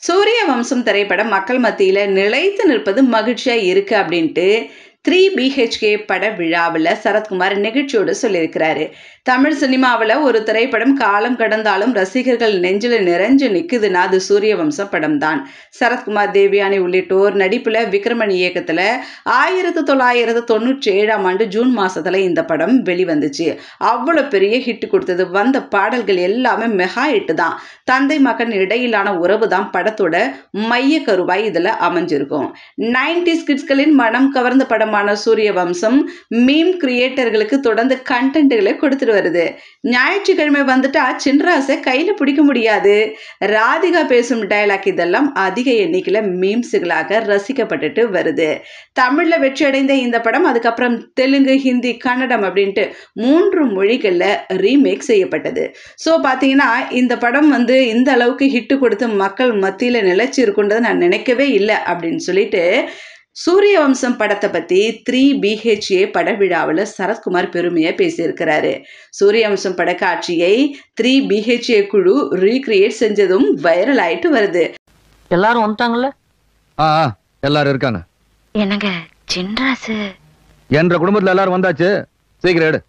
சூரிய வம்சம் திரைப்படம் மக்கள் மத்தியில நிலைத்து நிற்பது மகிழ்ச்சியா இருக்கு அப்படின்ட்டு 3 BHK பட விழாவில் சரத்குமார் நிகழ்ச்சியோடு சொல்லியிருக்கிறாரு. தமிழ் சினிமாவில் ஒரு திரைப்படம் காலம் கடந்தாலும் ரசிகர்கள் நெஞ்சில நிறைஞ்சு நிக்குதுன்னா அது சூரியவம்சம் படம் தான். சரத்குமார், தேவயானி உள்ளிட்டோர் நடிப்புல விக்ரமன் இயக்கத்துல 1997 ஜூன் மாசத்துல இந்த படம் வெளிவந்துச்சு. அவ்வளவு பெரிய ஹிட் கொடுத்தது. வந்த பாடல்கள் எல்லாமே மெகா ஹிட் தான். தந்தை மகன் இடையிலான உறவு தான் படத்தோட மைய கருவாய் இதுல அமைஞ்சிருக்கும். 90s கிட்ஸ்களின் மனம் கவர்ந்த படமான சூரிய வம்சம் மீம் கிரியேட்டர்களுக்கு தொடர்ந்து கண்டென்ட்களை கொடுத்துட்டு வருது. ஞாயிற்றுக்கிழமை வந்துட்டா சின்ராசை கையில பிடிக்க முடியாது, ராதிகா பேசும் டயலாக் இதெல்லாம் அதிக எண்ணிக்கையில மீம்ஸ்களாக ரசிக்கப்பட்டுட்டு வருது. தமிழ்ல வெற்றி அடைந்த இந்த படம் அதுக்கப்புறம் தெலுங்கு, ஹிந்தி, கன்னடம் அப்படின்ட்டு 3 மொழிகள்ல ரீமேக் செய்யப்பட்டது. ஸோ பார்த்தீங்கன்னா இந்த படம் இந்த அளவுக்கு ஹிட்டு கொடுத்து மக்கள் மத்தியில நிலைச்சு இருக்குன்றது நான் நினைக்கவே இல்லை அப்படின்னு சொல்லிட்டு சூரியவம்சம் படத்தை பத்தி 3 BHK பட விழாவில் சரத்குமார் பெருமையா பேசியிருக்கிறாரு. சூரியவம்சம் பட காட்சியை 3 BHK குழு ரீக்ரியேட் செஞ்சதும் வைரல் ஆயிட்டு வருது. எல்லாரும் வந்துட்டாங்கல்ல? எல்லாரும் இருக்காங்க. என்னங்க சின்ராசு என்ற குடும்பத்துல எல்லாரும் வந்தாச்சு, சீக்கிரம் எடு.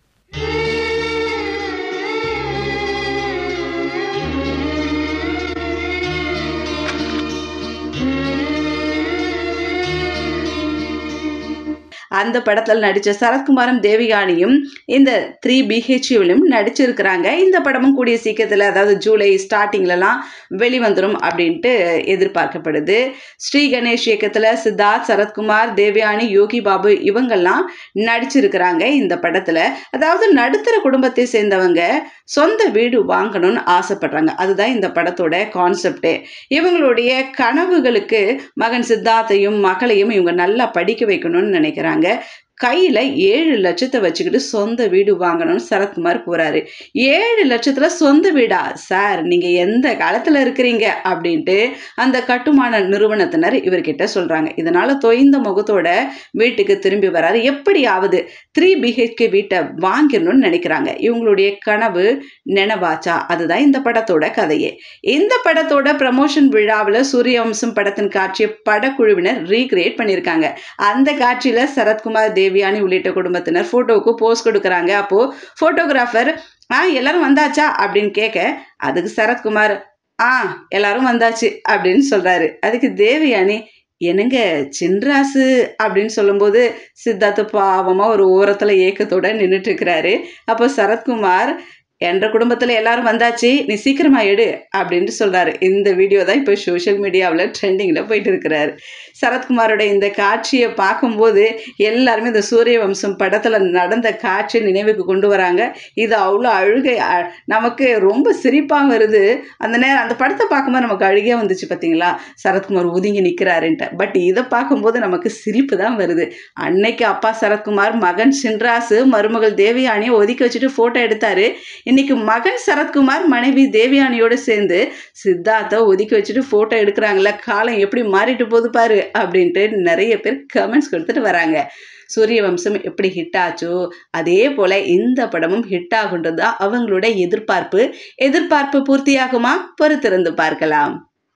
அந்த படத்தில் நடித்த சரத்குமாரும் தேவயானியும் இந்த 3 BHK நடிச்சிருக்கிறாங்க. இந்த படமும் கூடிய சீக்கிரத்தில், அதாவது ஜூலை ஸ்டார்டிங்லலாம் வெளிவந்துடும் அப்படின்ட்டு எதிர்பார்க்கப்படுது. ஸ்ரீ கணேஷ் இயக்கத்தில் சித்தார்த், சரத்குமார், தேவயானி, யோகி பாபு இவங்கெல்லாம் நடிச்சிருக்கிறாங்க இந்த படத்தில். அதாவது நடுத்தர குடும்பத்தை சேர்ந்தவங்க சொந்த வீடு வாங்கணும்னு ஆசைப்படுறாங்க. அதுதான் இந்த படத்தோட கான்செப்டே. இவங்களுடைய கனவுகளுக்கு மகன் சித்தார்த்தையும் மகளையும் இவங்க நல்லா படிக்க வைக்கணும்னு நினைக்கிறாங்க. கையில 7 லட்சத்தை வச்சுக்கிட்டு சொந்த வீடு வாங்கணும்னு சரத்குமார் கூறாரு. 7 லட்சத்துல சொந்த வீடா சார், நீங்க எந்த காலத்துல இருக்கிறீங்க அப்படின்ட்டு அந்த கட்டுமான நிறுவனத்தினர் இவர்கிட்ட சொல்றாங்க. இதனால தொய்ந்த முகத்தோட வீட்டுக்கு திரும்பி வராரு. எப்படியாவது 3 BHK வீட்டை வாங்கிடணும்னு நினைக்கிறாங்க. இவங்களுடைய கனவு நினைவாச்சா? அதுதான் இந்த படத்தோட கதையே. இந்த படத்தோட ப்ரமோஷன் விழாவில் சூரியவம்சம் படத்தின் காட்சியை படக்குழுவினர் ரீக்ரியேட் பண்ணியிருக்காங்க. அந்த காட்சியில சரத்குமார், தேவயானி உள்ளிட்ட குடும்பத்தினர் போட்டோவுக்கு போஸ் கொடுக்கறாங்க. அப்போ போட்டோகிராஃபர் எல்லாரும் வந்தாச்சா அப்படின்னு கேட்க, அதுக்கு சரத்குமார் எல்லாரும் வந்தாச்சு அப்படின்னு சொல்றாரு. அதுக்கு தேவயானி, என்னங்க சின்ராசு அப்படின்னு சொல்லும்போது சித்தார்த்த பாவமா ஒரு ஓரத்துல ஏக்கத்தோட நின்றுட்டு இருக்கிறாரு. அப்போ சரத்குமார், என்ற குடும்பத்தில் எல்லாரும் வந்தாச்சு, நீ சீக்கிரமா எடு அப்படின்னு சொல்றாரு. இந்த வீடியோ தான் இப்போ சோஷியல் மீடியாவில் ட்ரெண்டிங்கில் போயிட்டு இருக்கிறாரு. சரத்குமாரோட இந்த காட்சியை பார்க்கும்போது எல்லாருமே இந்த சூரியவம்சம் படத்தில் நடந்த காட்சியை நினைவுக்கு கொண்டு வராங்க. இது அவ்வளோ அழுகை, நமக்கு ரொம்ப சிரிப்பாக வருது. அந்த நேரம் அந்த படத்தை பார்க்கும்போது நமக்கு அழுகையாக வந்துச்சு பார்த்தீங்களா, சரத்குமார் ஒதுங்கி நிற்கிறாருன்ட்டு. பட் இதை பார்க்கும்போது நமக்கு சிரிப்பு தான் வருது. அன்னைக்கு அப்பா சரத்குமார் மகன் சின்ராசு மருமகள் தேவயானியை ஒதுக்கி வச்சுட்டு ஃபோட்டோ எடுத்தாரு. இன்னைக்கு மகன் சரத்குமார் மனைவி தேவயானியோட சேர்ந்து சித்தார்த்தை ஒதுக்கி வச்சுட்டு போட்டோ எடுக்கிறாங்களா. காலம் எப்படி மாறிட்டு போது பாரு அப்படின்ட்டு நிறைய பேர் கமெண்ட்ஸ் கொடுத்துட்டு வராங்க. சூரியவம்சம் எப்படி ஹிட் ஆச்சோ அதே போல இந்த படமும் ஹிட் ஆகுன்றது தான் அவங்களோட எதிர்பார்ப்பு. பூர்த்தியாகுமா? பொறுத்திருந்து பார்க்கலாம்.